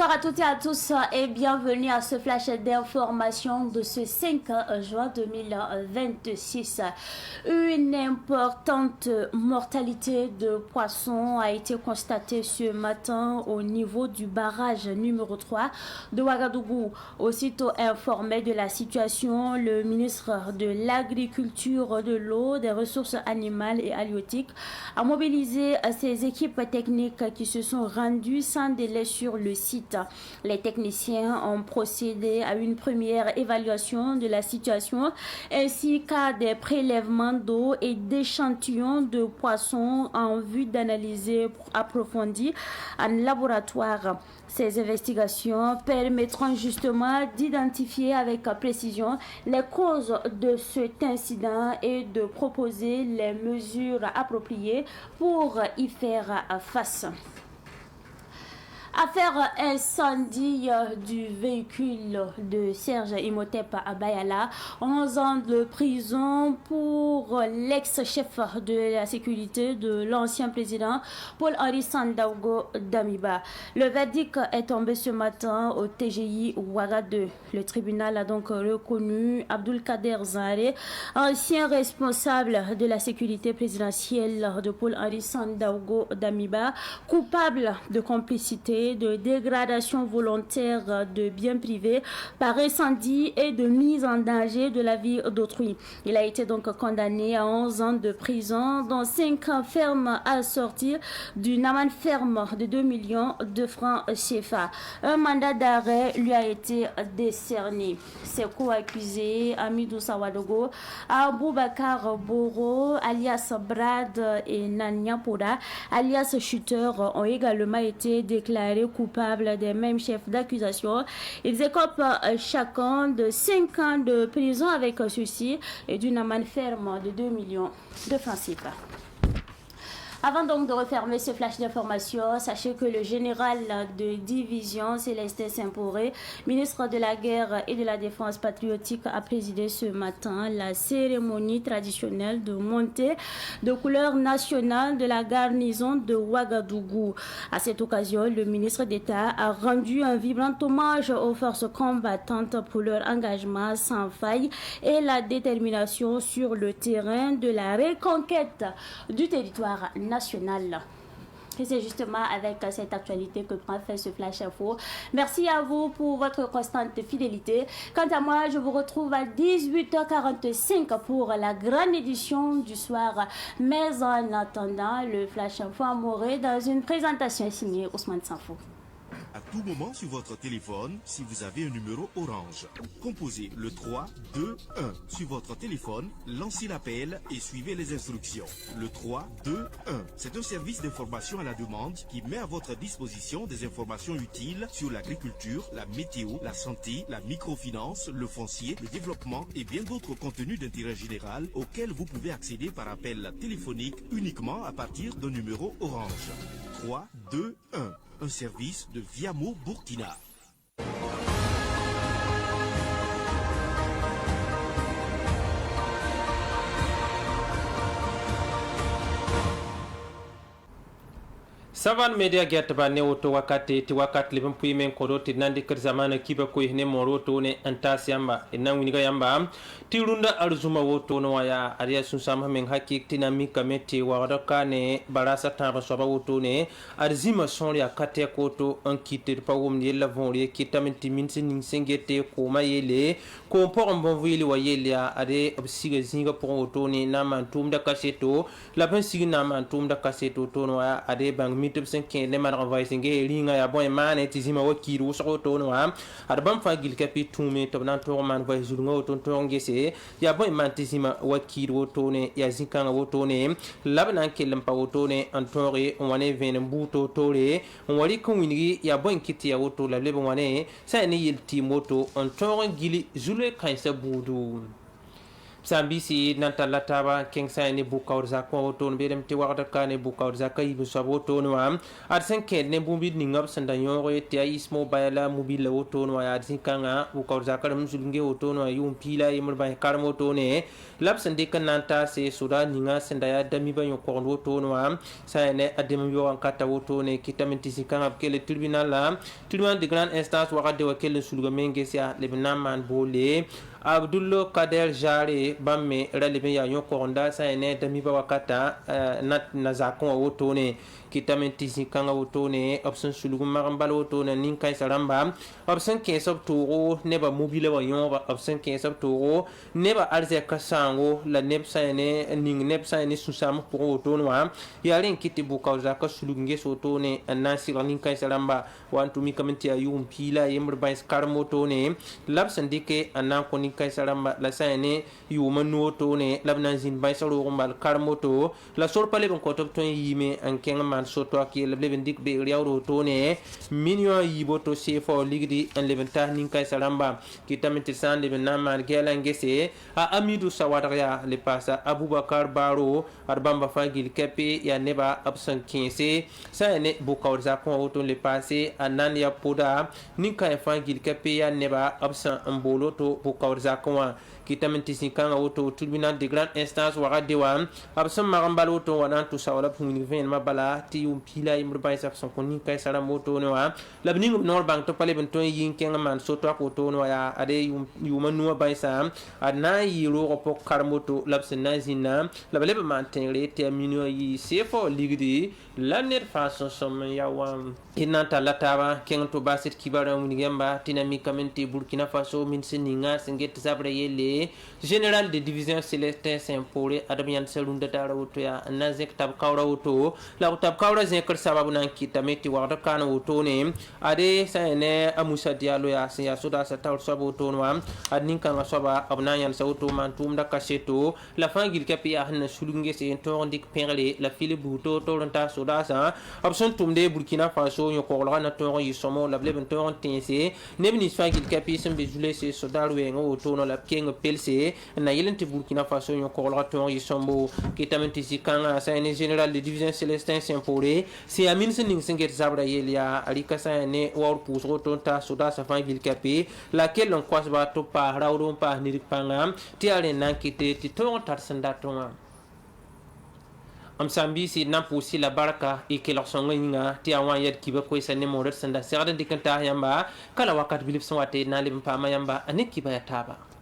Bonsoir à toutes et à tous et bienvenue à ce flash d'information de ce 5 juin 2026. Une importante mortalité de poissons a été constatée ce matin au niveau du barrage numéro 3 de Ouagadougou. Aussitôt informé de la situation, le ministre de l'Agriculture, de l'eau, des ressources animales et halieutiques a mobilisé ses équipes techniques qui se sont rendues sans délai sur le site. Les techniciens ont procédé à une première évaluation de la situation ainsi qu'à des prélèvements d'eau et d'échantillons de poissons en vue d'analyser approfondies en laboratoire. Ces investigations permettront justement d'identifier avec précision les causes de cet incident et de proposer les mesures appropriées pour y faire face. Affaire incendie du véhicule de Serge Imhotep à Bayala, 11 ans de prison pour l'ex-chef de la sécurité de l'ancien président Paul-Henri Sandaogo Damiba. Le verdict est tombé ce matin au TGI Ouaga 2. Le tribunal a donc reconnu Abdul Kader Zare, ancien responsable de la sécurité présidentielle de Paul-Henri Sandaogo Damiba, coupable de complicité, de dégradation volontaire de biens privés par incendie et de mise en danger de la vie d'autrui. Il a été donc condamné à 11 ans de prison, dont 5 ans fermes assortis d'une amende ferme de 2 millions de francs CFA. Un mandat d'arrêt lui a été décerné. Ses co-accusés, Amidou Sawadogo, Aboubakar Boro, alias Brad et Nanyapura, alias Shooter, ont également été déclarés coupables des mêmes chefs d'accusation. Ils écopent chacun de 5 ans de prison avec sursis et d'une amende ferme de 2 millions de francs CFA. Avant donc de refermer ce flash d'information, sachez que le général de division Célestin Saint-Pouré, ministre de la Guerre et de la Défense patriotique, a présidé ce matin la cérémonie traditionnelle de montée de couleur nationale de la garnison de Ouagadougou. À cette occasion, le ministre d'État a rendu un vibrant hommage aux forces combattantes pour leur engagement sans faille et la détermination sur le terrain de la reconquête du territoire national. Et c'est justement avec cette actualité que prend fin ce Flash Info. Merci à vous pour votre constante fidélité. Quant à moi, je vous retrouve à 18h45 pour la grande édition du soir. Mais en attendant, le Flash Info amoureux dans une présentation signée Ousmane Sanfo. À tout moment sur votre téléphone, si vous avez un numéro orange, composez le 3 2 1 sur votre téléphone, lancez l'appel et suivez les instructions. Le 3 2 1, c'est un service d'information à la demande qui met à votre disposition des informations utiles sur l'agriculture, la météo, la santé, la microfinance, le foncier, le développement et bien d'autres contenus d'intérêt général auxquels vous pouvez accéder par appel téléphonique uniquement à partir d'un numéro orange. 3 2 1. Un service de Viamo Burkina. Savan media get ba ne woto wakati ti wakati libin puyi men kodo ti nandi kir zamana kiba ko ne moroto ne antasi yamba nan winiga yamba ti runda arzuma woto no waya ariya sun sam men hakki tina mika meti wa ka ne barasa ta ba soba woto ne arzima son ya kate koto an kite pa wom ne la von re kitaminti min sin singete ko mayele ko por bon vili wa yelia ade obsiga zinga por woto ne na man tum da kaseto la ben sigi na man tum da kaseto to no waya ade bang mitub sen ken le mar voice nge ringa ya boy mane tizima wakiru so to no am arbam fa gil kapi tume to nan to man voice ngo to to ngese ya boy man tizima wakiru to ne ya zinkanga woto ne labna kelam pa woto ne antore wane ven buto tore wali ko wingi ya boy kiti ya woto la lebe wane sa ne yelti moto antore gili zule kaisa budu sambisi nanta lataba keng sa ne bukaur za ko to be dem ti waqta ka ne bukaur za ka yibu sabo to no am ar sen ke ne bumbi ni ngab sanda yoro ti ismo bayala mobile o to no ya din kanga bukaur za ka dum sulnge o to no yum pila yimur bay karmo to ne lab sande kan nanta se suda ninga sanda ya dami ba yo ko ndo to no am sa ne adem yo an kata o to ne kitamenti sikanga ke le tribunal de grande instance waqade wa ke le sulga menge sia le man bole Abdullo Kader Jare bamme ralibe ya yon koronda sa ene dami ba wakata nat na zakon wotone kitamenti sikanga wotone option sulugu marambal wotone nin kay saramba option 15 octobre neba mobile wa yon option 15 octobre neba arze kasango la neb sa ene ning neb sa ene susam pour wotone wa yaren kiti bu kauza ka sulugu nge wotone anasi nin kay saramba wantu mi kamenti ayum pila yemr bais karmotone lab sandike anan ko kai saramba la sayne yuma noto ne labnan zin bay saro rumbal karmoto la sorpale bon ko top ton yime an kenga man soto ki leben dik be riawro to ne minyo yiboto sefo ligdi an lebenta nin kai saramba ki tamiti san leben naman gela ngese a amidu sawadria le pasa abubakar baro arbamba fagil kepe ya neba absan 15 sayne bukaw zakon auto le passé anan ya poda nin kai fagil kepe ya neba absan mboloto bukaw zakwa kitamenti sinkanga auto tribunal de grande instance wagade wa absan magambal auto wana to sawala pungni ven mabala ti um pila imr bay sak son koni kay sara moto no wa labning nor bank to pale bento yin kenga man soto ko no ya ade yuma no bay sam adna yiro ko karmoto labsen nazina labale be man tenre termino yi sefo ligdi laner façon som yawa inanta lataba kenga to basit kibara munigamba tinami kamenti Burkina Faso min sininga singet sabre yele général de division Célestin Saint-Paul adamian selunda dara wuto ya nazek tab kawra wuto la tab kawra zenkar sababu nan kitameti wada kana wuto ne ade sayne amusa diallo ya siya soda sa taw sabo to no am adnin kan soba abna yan sawto man tum da kaseto la fangil kapi ya hanna sulunge se to ndik perle la fili buto to ronta soda sa option tumde Burkina Faso yo ko la na to yi somo la bleben to rontense nebni fangil kapi sembe jule se soda wengo to no la kenga pelse na yelente Burkina Faso yo ko la to yi sombo kitamenti sikanga sayne général de division Célestin Saint-Paul si amin sin singet zabra yelia alika sayne war pusro to ta soda sa fangil kapi laquelle on croise ba to pa rawdon pa nirik pangam ti ale nankite ti to tar sanda tonga am sambi si nan pusi la baraka e ke lorsonga yinga ti awan yad kiba ko isa ne mo ret sanda serdan dikanta yamba kala wakat bilip son wate na lim pa mayamba anik kiba ya taba